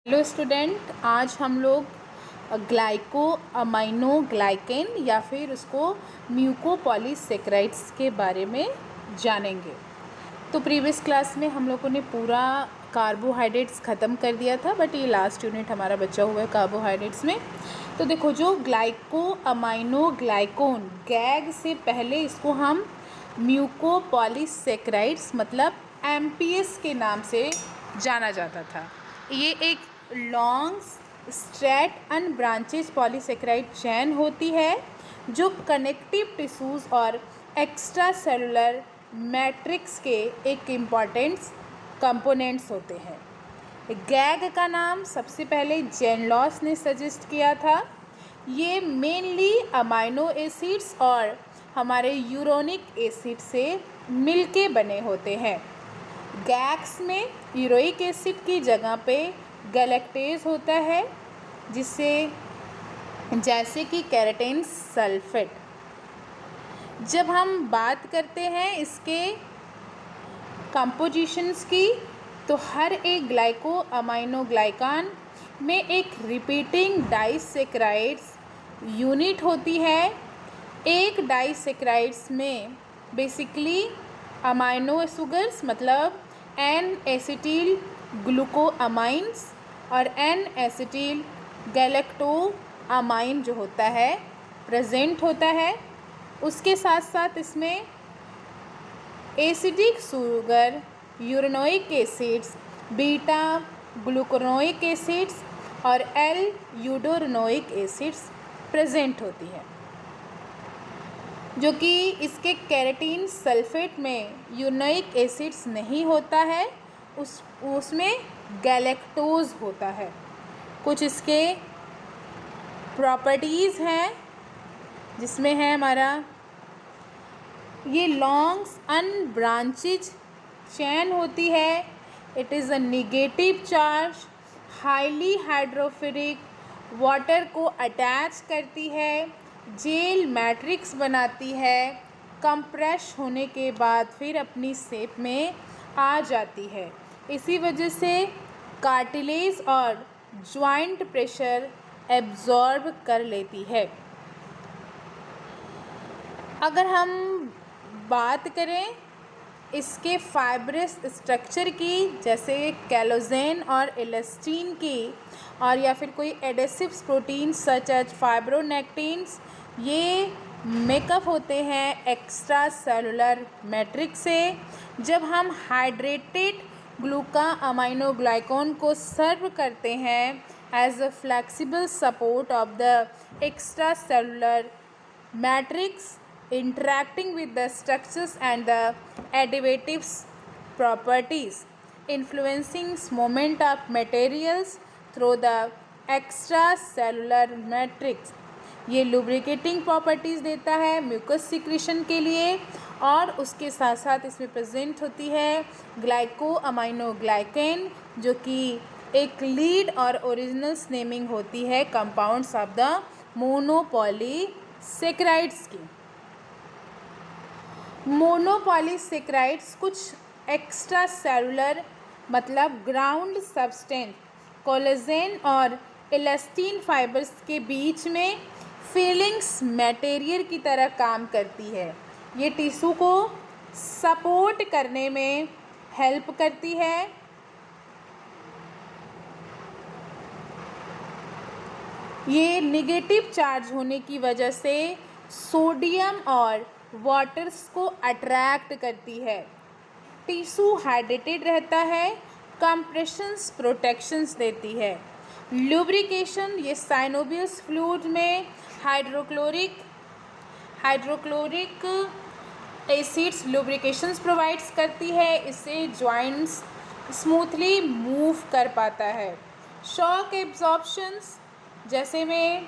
Hello student, आज हम लोग ग्लाइको अमाइनो ग्लाइकेन या फिर उसको म्यूकोपॉलीसेकेराइड्स के बारे में जानेंगे। तो प्रीवियस क्लास में हम लोगों ने पूरा कार्बोहाइड्रेट्स ख़त्म कर दिया था, बट ये लास्ट यूनिट हमारा बचा हुआ है कार्बोहाइड्रेट्स में। तो देखो, जो ग्लाइको अमाइनो ग्लाइकोन गैग से पहले इसको हम म्यूकोपॉलीसेकेराइड्स मतलब एमपीएस के नाम से जाना जाता था। ये एक लॉन्ग स्ट्रैट अनब्रांचेज पॉलीसेकेराइड चेन होती है जो कनेक्टिव टिश्यूज़ और एक्स्ट्रा सेलुलर मैट्रिक्स के एक इम्पॉर्टेंट कंपोनेंट्स होते हैं। गैग का नाम सबसे पहले जेनलॉस ने सजेस्ट किया था। ये मेनली अमाइनो एसिड्स और हमारे यूरोनिक एसिड से मिलके बने होते हैं। गैग्स में यूरोइक एसिड की जगह पे गैलेक्टेज होता है, जिससे जैसे कि केराटिन सल्फेट। जब हम बात करते हैं इसके कंपोजिशंस की, तो हर एक ग्लाइको अमाइनो ग्लाइकान में एक रिपीटिंग डाइसेकेराइड्स यूनिट होती है। एक डाइसेकेराइड्स में बेसिकली अमाइनो शुगर्स मतलब एन एसिटिल ग्लूकोअमाइंस और एन एसिटिल गैलेक्टोअमाइन जो होता है प्रेजेंट होता है। उसके साथ साथ इसमें acidic sugar, uronic acids, beta gluconic acids और एल यूडोरेनोइक एसिड्स प्रेजेंट होती है, जो कि इसके केराटिन सल्फेट में यूरेनोइक एसिड्स नहीं होता है, उसमें गैलेक्टोज होता है। कुछ इसके प्रॉपर्टीज़ हैं, जिसमें है हमारा ये लॉन्ग अनब्रांचेज चैन होती है। It is a negative charge, highly hydrophilic, water को अटैच करती है, जेल मैट्रिक्स बनाती है, कंप्रेस होने के बाद फिर अपनी शेप में आ जाती है। इसी वजह से कार्टिलेज और ज्वाइंट प्रेशर एब्जॉर्ब कर लेती है। अगर हम बात करें इसके फाइब्रस स्ट्रक्चर की, जैसे कैलोजेन और इलास्टिन की, और या फिर कोई एडेसिव प्रोटीन सच एज फाइब्रोनेक्टिन्स, ये मेकअप होते हैं एक्स्ट्रा सेलुलर मैट्रिक्स से। जब हम हाइड्रेटेड ग्लूका अमाइनो ग्लाइकोन को सर्व करते हैं as a flexible support of the extracellular matrix interacting with the structures and the additives properties, influencing movement of materials through the extracellular matrix। ये lubricating properties देता है mucus secretion के लिए, और उसके साथ साथ इसमें प्रेजेंट होती है ग्लाइको अमाइनो ग्लाइकेन, जो कि एक लीड और ओरिजिनल्स नेमिंग होती है कंपाउंड्स ऑफ द मोनोपॉलीसेकेराइड्स की। मोनोपॉलीसेकेराइड्स कुछ एक्स्ट्रा सेलुलर मतलब ग्राउंड सब्सटेंस कोलेजन और इलास्टिन फाइबर्स के बीच में फीलिंग्स मटेरियल की तरह काम करती है। ये टिश्यू को सपोर्ट करने में हेल्प करती है। ये नेगेटिव चार्ज होने की वजह से सोडियम और वाटर्स को अट्रैक्ट करती है। टिश्यू हाइड्रेटेड रहता है, कंप्रेशंस प्रोटेक्शंस देती है। लुब्रिकेशन, ये साइनोवियस फ्लूइड में हाइड्रोक्लोरिक एसिड्स लुब्रिकेशंस प्रोवाइड्स करती है, इससे जॉइंट्स स्मूथली मूव कर पाता है। शॉक एब्जॉर्प्शंस, जैसे में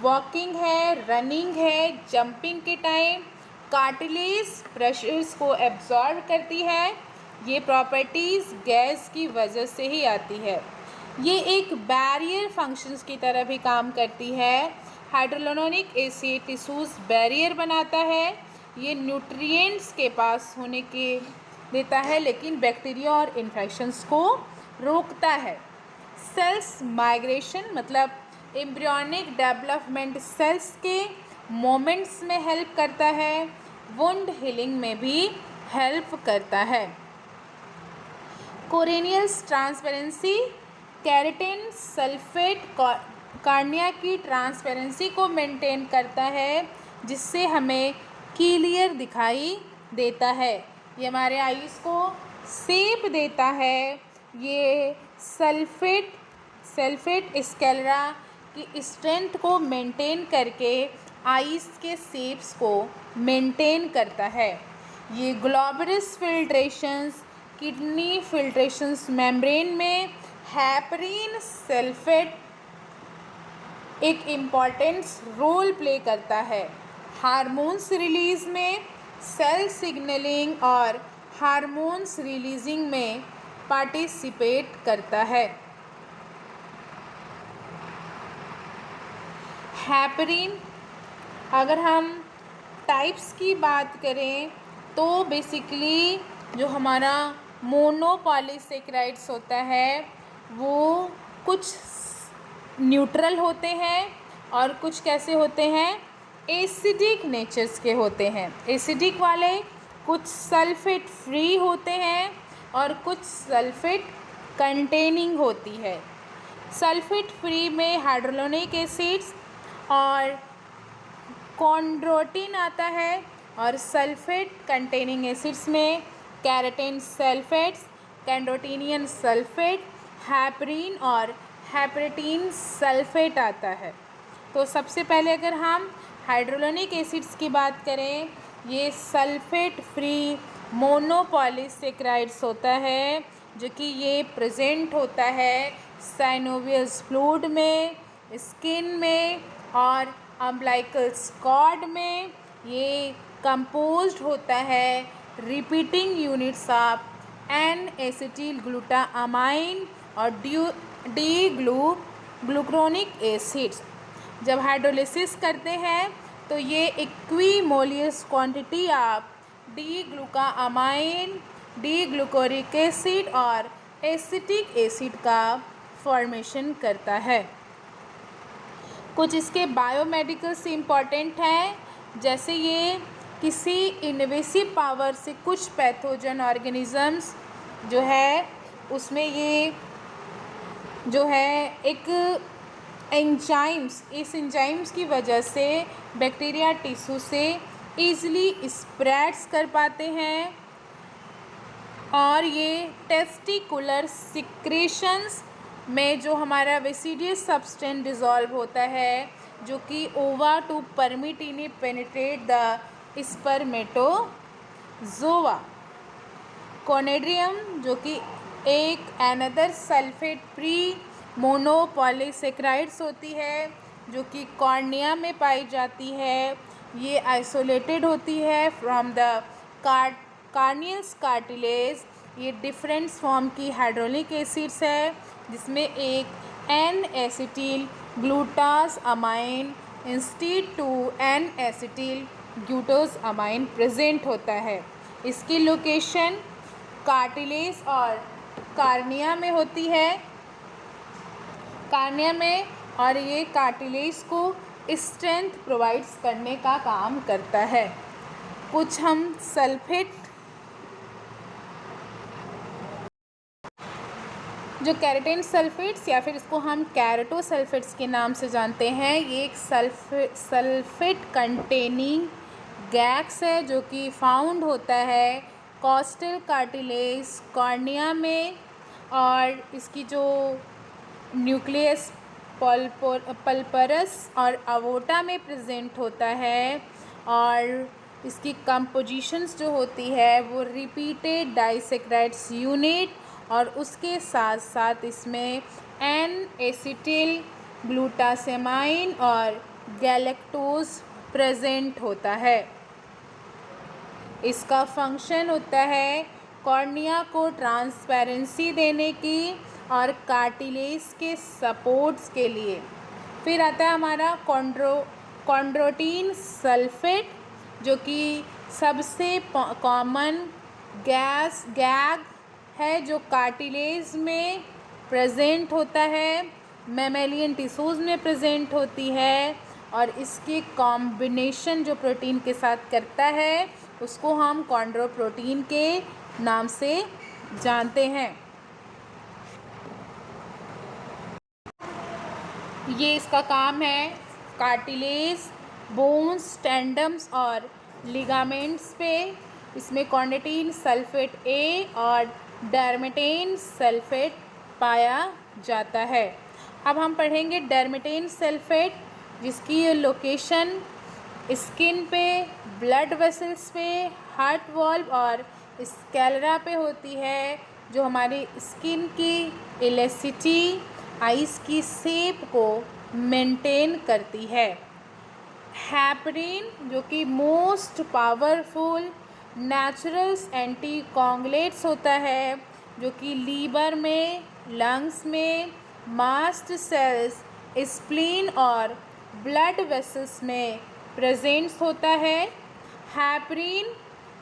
वॉकिंग है, रनिंग है, जंपिंग के टाइम कार्टिलेज प्रेशर्स को एब्जॉर्ब करती है। ये प्रॉपर्टीज़ गैस की वजह से ही आती है। ये एक बैरियर फंक्शंस की तरह भी काम करती है। हाइड्रोलोनिक एसिड टिश्यूज बैरियर बनाता है। ये न्यूट्रिएंट्स के पास होने के देता है, लेकिन बैक्टीरिया और इन्फेक्शंस को रोकता है। सेल्स माइग्रेशन मतलब एम्ब्रियोनिक डेवलपमेंट सेल्स के मोमेंट्स में हेल्प करता है, वुंड हीलिंग में भी हेल्प करता है। कोरेनियल ट्रांसपेरेंसी, केराटिन सल्फेट कार्निया की ट्रांसपेरेंसी को मेंटेन करता है, जिससे हमें क्लियर दिखाई देता है। ये हमारे आईज को शेप देता है। ये सल्फेट स्क्लेरा की स्ट्रेंथ को मेंटेन करके आईज के शेप्स को मेंटेन करता है। ये ग्लोबुलस फिल्ट्रेशंस, किडनी फिल्ट्रेशंस मेम्ब्रेन में हेपरिन सल्फेट एक इम्पॉर्टेंट रोल प्ले करता है। हार्मोन्स रिलीज में, सेल सिग्नलिंग और हार्मोन्स रिलीजिंग में पार्टिसिपेट करता है। हेपरिन, अगर हम टाइप्स की बात करें तो बेसिकली जो हमारा मोनोपॉलीसेकेराइड्स होता है वो कुछ न्यूट्रल होते हैं और कुछ कैसे होते हैं, एसिडिक नेचर्स के होते हैं। एसिडिक वाले कुछ सल्फेट फ्री होते हैं और कुछ सल्फेट कंटेनिंग होती है। सल्फेट फ्री में हाइड्रोलोनिक एसिड्स और कॉन्ड्रोटिन आता है और सल्फेट कंटेनिंग एसिड्स में केराटिन सल्फेट्स, कैंडोटिनियन सल्फेट, हेपरिन और हेपरेटिन सल्फेट आता है। तो सबसे पहले अगर हम हाइड्रोलोनिक एसिड्स की बात करें, ये सल्फेट फ्री मोनोपॉलीसेकेराइड्स होता है, जो कि ये प्रेजेंट होता है साइनोवियस फ्लूइड में, स्किन में और अम्बिलिकल कॉर्ड में। ये कंपोज्ड होता है repeating units of N acetyl glutamine और डी ग्लूक्रोनिक एसिड्स। जब हाइड्रोलिसिस करते हैं तो ये equimolar quantity of D glucosamine, D glucuronic acid और एसिटिक एसिड का फॉर्मेशन करता है। कुछ इसके बायोमेडिकल से इम्पॉर्टेंट हैं, जैसे ये किसी इन्वेसिव पावर से कुछ पैथोजन ऑर्गेनिजम्स जो है उसमें ये जो है एक एंजाइम्स, इस एंजाइम्स की वजह से बैक्टीरिया टिश्यू से ईज़िली स्प्रेड्स कर पाते हैं और ये टेस्टिकुलर सिक्रेशंस में जो हमारा वेसिडियस सब्सटेंस डिज़ोल्व होता है, जो कि ova to permit in penetrate the spermatozoa. Chondroitin जो कि एक अनदर सल्फेट फ्री मोनोपॉलीसेकेराइड्स होती है, जो कि कॉर्निया में पाई जाती है। ये आइसोलेटेड होती है फ्रॉम द कार्नियस कार्टिलेज। ये डिफरेंट फॉर्म की हाइड्रोलिक एसिड्स है, जिसमें एक N acetyl galactosamine instead to N acetyl glucosamine present होता है। इसकी लोकेशन कार्टिलेज और कार्निया में होती है, कार्निया में, और ये कार्टिलेज को स्ट्रेंथ प्रोवाइड्स करने का काम करता है। कुछ हम सल्फेट जो केराटिन सल्फेट्स या फिर इसको हम कैरेटोसल्फेट्स के नाम से जानते हैं, ये एक सल्फेट कंटेनिंग गैस है जो कि फाउंड होता है कॉस्टल कार्टिलेज कॉर्निया में, और इसकी जो न्यूक्लियस पल्परस और अवोटा में प्रेजेंट होता है, और इसकी कंपोजिशंस जो होती है वो रिपीटेड डाइसेक्राइड्स यूनिट, और उसके साथ साथ इसमें एन एसिटिल ग्लूटासेमाइन और गैलेक्टोज प्रेजेंट होता है। इसका फंक्शन होता है कॉर्निया को ट्रांसपेरेंसी देने की और कार्टिलेज के सपोर्ट्स के लिए। फिर आता है हमारा कॉन्ड्रोटिन सल्फेट, जो कि सबसे कॉमन गैग है जो कार्टिलेज में प्रेजेंट होता है, मैमेलियन टिश्यूज़ में प्रेजेंट होती है, और इसके कॉम्बिनेशन जो प्रोटीन के साथ करता है उसको हम कॉन्ड्रोप्रोटीन के नाम से जानते हैं। ये इसका काम है कार्टिलेज, बोन्स, टेंडम्स और लिगामेंट्स पे। इसमें कॉर्निटीन सल्फेट ए और डर्मेटेन सल्फेट पाया जाता है। अब हम पढ़ेंगे डर्मेटेन सल्फेट, जिसकी लोकेशन स्किन पे, ब्लड वेसल्स पे, हार्ट वॉल्व और स्कैलरा पे होती है, जो हमारी स्किन की इलेसिटी, आइस की शेप को मेंटेन करती है। हेपरिन, जो कि most powerful natural anti coagulants होता है, जो कि लीवर में, लंग्स में, मास्ट सेल्स, स्प्लीन और ब्लड वेसल्स में प्रेजेंस होता है। हेपरिन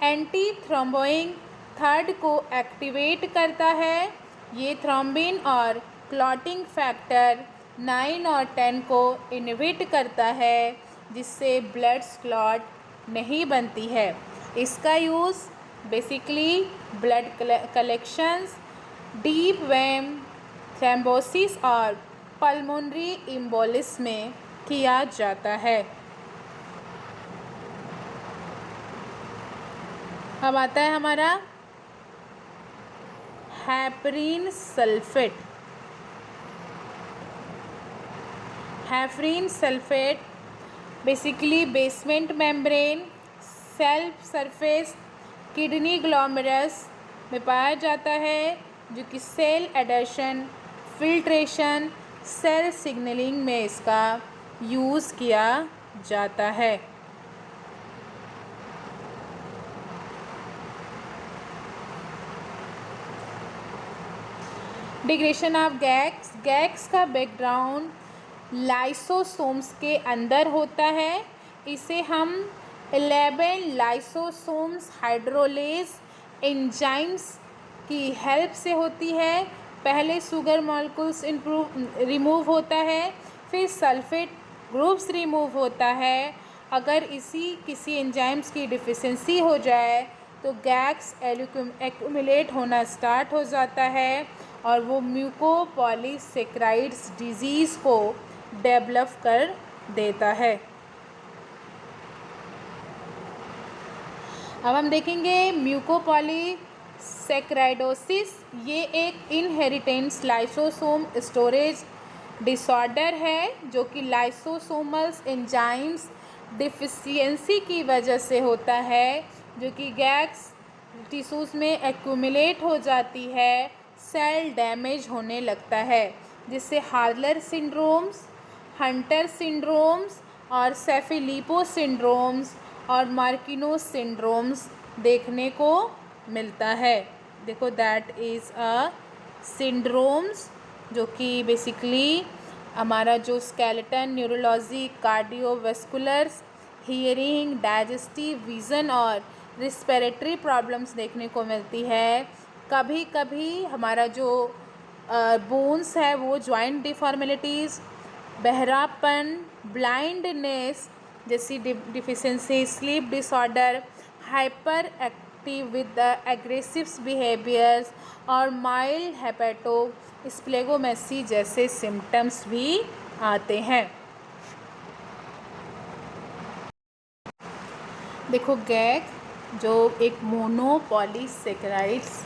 एंटी थ्रोम्बोइंग थर्ड को एक्टिवेट करता है। ये थ्रोम्बिन और क्लॉटिंग फैक्टर 9 और 10 को इनहिबिट करता है, जिससे ब्लड क्लॉट नहीं बनती है। इसका use basically blood collections, deep vein thrombosis और पल्मोनरी एम्बोलिस में किया जाता है। अब आता है हमारा heparin sulphate. Heparin sulphate basically basement membrane, cell surface, kidney glomerulus में पाया जाता है, जो कि cell adhesion, filtration, cell signalling में इसका यूज़ किया जाता है। Digression of गैक्स। गैक्स का बैकग्राउंड लाइसोसोम्स के अंदर होता है। इसे हम 11 लाइसोसोम्स हाइड्रोलेज एंजाइम्स की हेल्प से होती है। पहले शुगर मॉलिक्यूल्स रिमूव होता है, फिर सल्फेट ग्रुप्स रिमूव होता है। अगर इसी किसी एंजाइम्स की डिफिशिएंसी हो जाए तो गैक्स एक्यूमुलेट होना स्टार्ट हो जाता है, और वो म्यूकोपॉलीसेक्राइड्स डिजीज़ को डेवलप कर देता है। अब हम देखेंगे म्यूकोपॉलीसेक्राइडोसिस। ये एक इनहेरिटेंस लाइसोसोम स्टोरेज डिसऑर्डर है, जो कि लाइसोसोमल एंजाइम्स डिफिशियंसी की वजह से होता है, जो कि गैक्स टिश्यूज़ में एक्यूमुलेट हो जाती है, सेल डैमेज होने लगता है, जिससे हार्लर सिंड्रोम्स, हंटर सिंड्रोम्स और सेफिलिपो सिंड्रोम्स और मार्किनो सिंड्रोम्स देखने को मिलता है। देखो दैट इज़ अ सिंड्रोम्स, जो कि बेसिकली हमारा जो skeleton, neurology, cardiovasculars, hearing, digestive, vision और रिस्पिरेटरी प्रॉब्लम्स देखने को मिलती है। कभी कभी हमारा जो बोन्स है वो जॉइंट डिफॉर्मेलिटीज़, बहरापन, ब्लाइंडनेस जैसी deficiency, sleep disorder, hyper active with the aggressive behaviours और माइल्ड हेपेटो स्प्लेगोमेसी जैसे सिम्टम्स भी आते हैं। देखो गैग जो एक मोनोपॉलीसेकेराइड्स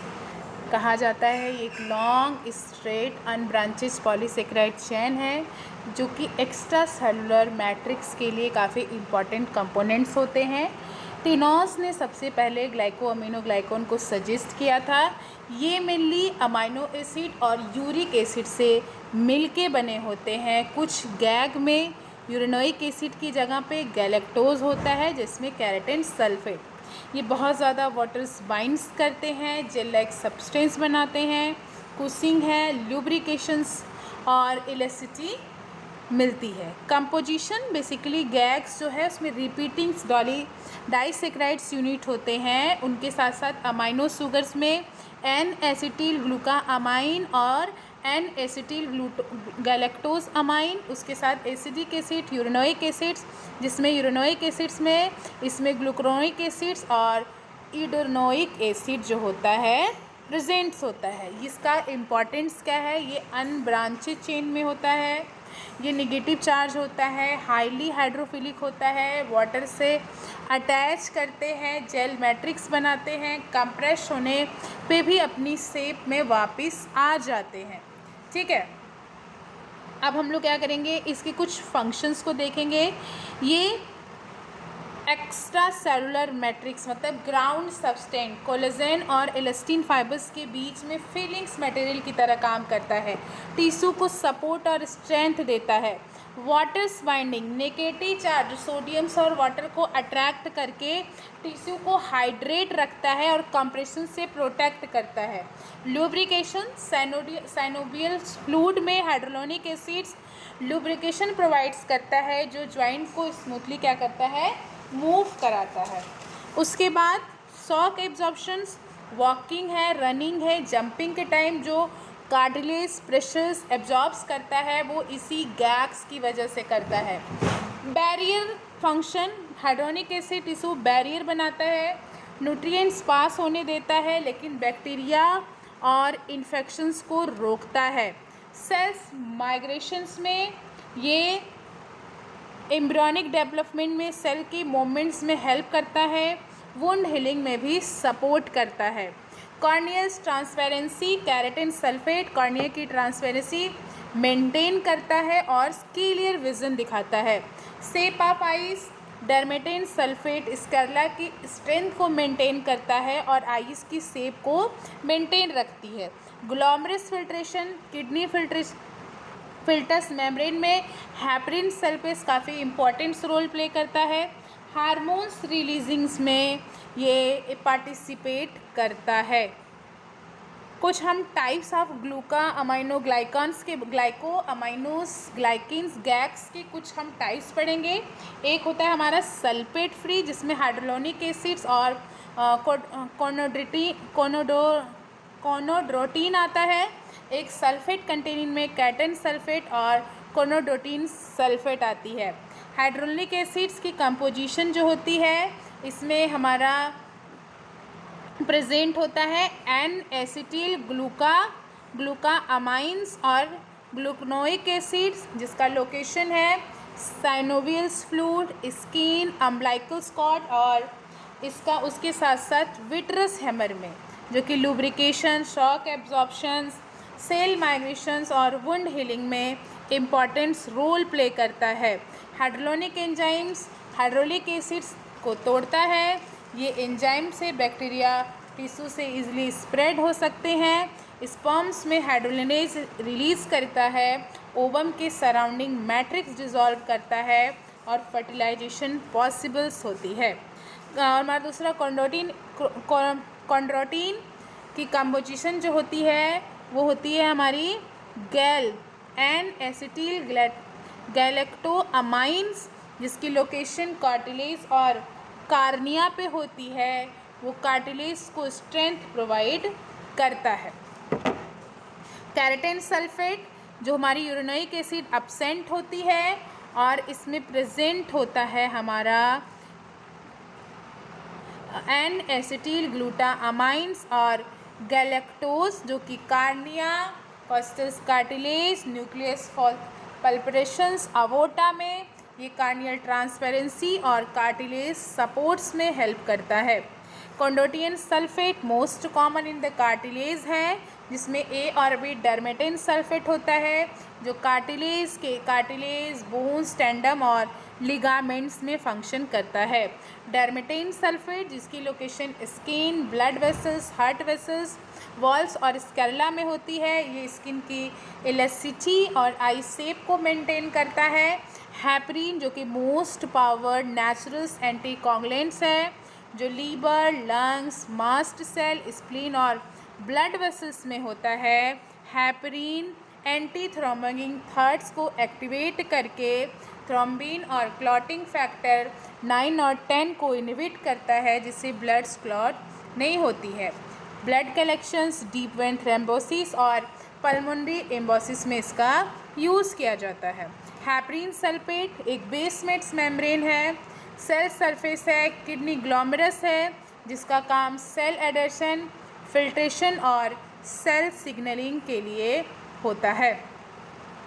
कहा जाता है, ये एक लॉन्ग स्ट्रेट अनब्रांचेस पॉलीसेकेराइड चेन है, जो कि एक्स्ट्रा सेलुलर मैट्रिक्स के लिए काफ़ी इम्पॉर्टेंट कंपोनेंट्स होते हैं। टिनोस ने सबसे पहले ग्लाइको अमीनोग्लाइकोन को सजेस्ट किया था। ये मेनली अमाइनो एसिड और यूरिक एसिड से मिलके बने होते हैं। कुछ गैग में यूरेनोइक एसिड की जगह पे गैलेक्टोज होता है, जिसमें केराटिन सल्फेट, ये बहुत ज़्यादा वाटर्स बाइंड्स करते हैं, जेल लाइक सब्सटेंस बनाते हैं, कुसिंग है, लुब्रिकेशंस और इलेसिटी मिलती है। कंपोजिशन बेसिकली गैग्स जो है उसमें रिपीटिंग डाइसेक्राइड्स यूनिट होते हैं, उनके साथ साथ अमाइनो शुगर्स में एन एसिटिल ग्लूकामाइन और एन एसिटिल गैलेक्टोज अमाइन, उसके साथ एसिडिक एसिड, यूरेनोइक एसिड्स, जिसमें यूरेनोइक एसिड्स में इसमें ग्लूक्रोनिक एसिड्स और इडोनोइक एसिड जो होता है प्रेजेंट्स होता है। इसका इम्पॉर्टेंस क्या है, ये अनब्रांचेड चेन में होता है, ये नेगेटिव चार्ज होता है, हाईली हाइड्रोफिलिक होता है, वाटर से अटैच करते हैं, जेल मैट्रिक्स बनाते हैं, कंप्रेस होने पे भी अपनी शेप में वापस आ जाते हैं। ठीक है, अब हम लोग क्या करेंगे, इसके कुछ फंक्शंस को देखेंगे। ये एक्स्ट्रा सेलुलर मैट्रिक्स मतलब ग्राउंड सब्सटेंस कोलेजन और इलास्टिन फाइबर्स के बीच में फिलिंग्स मटेरियल की तरह काम करता है, टिश्यू को सपोर्ट और स्ट्रेंथ देता है। Waters binding negative charge sodiums और वाटर को अट्रैक्ट करके टिश्यू को हाइड्रेट रखता है और कंप्रेशन से प्रोटेक्ट करता है। लुब्रिकेशन साइनोवियल फ्लूइड में हाइड्रोलोनिक एसिड्स लुब्रिकेशन प्रोवाइड्स करता है, जो जॉइंट को स्मूथली क्या करता है, मूव कराता है। उसके बाद शॉक एब्जॉर्प्शंस, वॉकिंग है, रनिंग है, जंपिंग के टाइम जो कार्टिलेज प्रेशर्स एब्जॉर्ब्स करता है वो इसी गैप्स की वजह से करता है। Barrier function, hydronic acid tissue barrier बनाता है, न्यूट्रिएंट्स पास होने देता है लेकिन बैक्टीरिया और इन्फेक्शंस को रोकता है। सेल्स माइग्रेशंस में ये एम्ब्रियोनिक डेवलपमेंट में सेल की मूवमेंट्स में हेल्प करता है, वुंड हीलिंग में भी सपोर्ट करता है। कॉर्नियस ट्रांसपेरेंसी, केराटिन सल्फेट कॉर्निया की ट्रांसपेरेंसी मेंटेन करता है और क्लियर विजन दिखाता है। शेप ऑफ आइज, डर्मेटेन सल्फेट स्कैरला की स्ट्रेंथ को मेंटेन करता है और आइज की शेप को मेंटेन रखती है। Glomerulus filtration, kidney filters membrane में हेपरिन सल्फेट काफ़ी इंपॉर्टेंट रोल प्ले करता है। हार्मोन्स रिलीजिंग्स में ये पार्टिसिपेट करता है। कुछ हम टाइप्स ऑफ ग्लूका अमाइनोग्लाइकन्स के ग्लाइको अमाइनोस ग्लाइकिन्स गैक्स के कुछ हम टाइप्स पढ़ेंगे। एक होता है हमारा सल्फेट फ्री, जिसमें हाइड्रोलोनिक एसिड्स और कोनोड्रोटीन आता है। एक सल्फेट कंटेनिंग में कैटन सल्फेट और कोनोडोटीन सल्फेट आती है। हाइड्रोलिक एसिड्स की कंपोजिशन जो होती है इसमें हमारा प्रेजेंट होता है एन एसिटिल ग्लूका अमाइंस और ग्लूकोनोइक एसिड्स, जिसका लोकेशन है साइनोवियल्स फ्लूइड, स्किन, अम्बिलिकस कॉर्ड और इसका उसके साथ साथ विट्रस हेमर में, जो कि lubrication, shock absorption, cell migrations और वुंड हीलिंग में इम्पॉर्टेंट रोल प्ले करता है। हाइड्रोलोनिक एंजाइम्स हाइड्रोलिक एसिड्स को तोड़ता है। ये एंजाइम से बैक्टीरिया टिश्यू से इजीली स्प्रेड हो सकते हैं। स्पर्म्स में हाइड्रोलिनेज रिलीज करता है, ओवम के सराउंडिंग मैट्रिक्स डिसॉल्व करता है और फर्टिलाइजेशन पॉसिबल्स होती है। और हमारा दूसरा कॉन्ड्रोटीन की कंपोजिशन जो होती है वो होती है हमारी एन एसिटिल गैलेक्टो अमाइंस, जिसकी लोकेशन कार्टिलेज और कार्निया पे होती है। वो कार्टिलेज को स्ट्रेंथ प्रोवाइड करता है। केराटिन सल्फेट जो हमारी यूरेनोइक एसिड एब्सेंट होती है और इसमें प्रेजेंट होता है हमारा एन एसिटिल ग्लूटामाइंस और गैलेक्टोज, जो कि cornea, costal cartilage, nucleus pulposus aorta में ये कार्नियल ट्रांसपेरेंसी और कार्टिलेज सपोर्ट्स में हेल्प करता है। Chondroitin sulphate most common in the cartilage है, जिसमें ए और बी डर्मेटेन सल्फेट होता है, जो कार्टिलेज बोन्स, टेंडम और लिगामेंट्स में फंक्शन करता है। डर्मेटेन सल्फेट जिसकी location skin, blood vessels, heart vessels, walls और स्केरला में होती है, ये स्किन की इलास्टिसिटी और आई शेप को मेंटेन करता है। हेपरिन जो कि मोस्ट पावर्ड नेचुरल एंटीकोगुलेंट्स है, जो liver, lungs, mast cell, spleen और ब्लड वेसल्स में होता है। हेपरिन एंटी थ्रोम्बिन थर्ड्स को एक्टिवेट करके थ्रोम्बिन और क्लॉटिंग फैक्टर 9 और 10 को इनहिबिट करता है, जिससे ब्लड क्लॉट नहीं होती है। Blood collections, deep vein thrombosis और पल्मोनरी एम्बोसिस में इसका यूज़ किया जाता है। हेपरिन सल्फेट एक बेसमेंट्स मेम्ब्रेन है, सेल सरफेस है, किडनी ग्लोमेरस है, जिसका काम सेल एडेशन, फिल्ट्रेशन और सेल सिग्नलिंग के लिए होता है।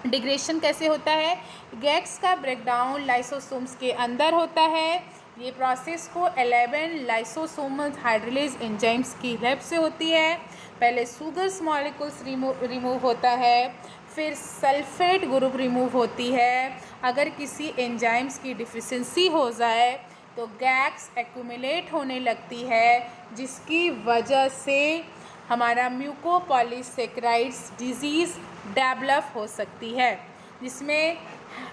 डिग्रेशन कैसे होता है? गैक्स का ब्रेकडाउन लाइसोसोम्स के अंदर होता है। ये प्रोसेस को 11 लाइसोसोमल हाइड्रोलेज एंजाइम्स की हेल्प से होती है। पहले सुगर्स मॉलिक्यूल्स रिमूव होता है, फिर सल्फेट ग्रुप रिमूव होती है। अगर किसी एंजाइम्स की डिफिशिएंसी हो जाए तो गैक्स एक्यूमुलेट होने लगती है, जिसकी वजह से हमारा म्यूकोपॉलीसेकेराइड्स डिजीज़ डेवलप हो सकती है, जिसमें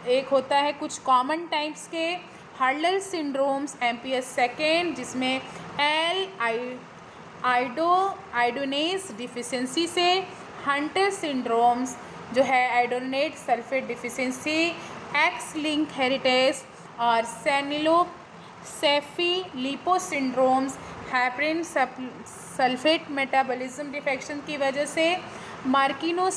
एक होता है कुछ कॉमन टाइप्स के हर्लर सिंड्रोम्स MPS सेकेंड, जिसमें आइडोनेस डिफिशिएंसी से, हंटर सिंड्रोम्स जो है iduronate sulphate deficiency, X link heritage और Sanfilippo syndromes heparin sulphate metabolism defection की वजह से, Morquio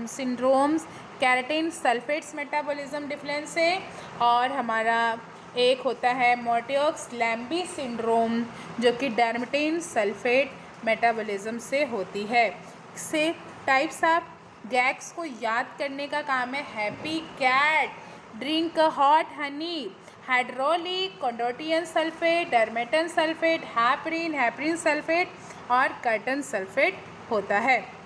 syndromes keratan sulphates metabolism difference से, और हमारा एक होता है मोटियोक्स लैम्बी सिंड्रोम जो कि डर्मेटिन सल्फेट मेटाबॉलिज्म से होती है। से टाइप्स ऑफ गैक्स को याद करने का काम है happy cat, drink hot honey, हाइड्रोलिक chondroitin sulphate, dermatan sulphate, heparin sulphate और कर्टन सल्फेट होता है।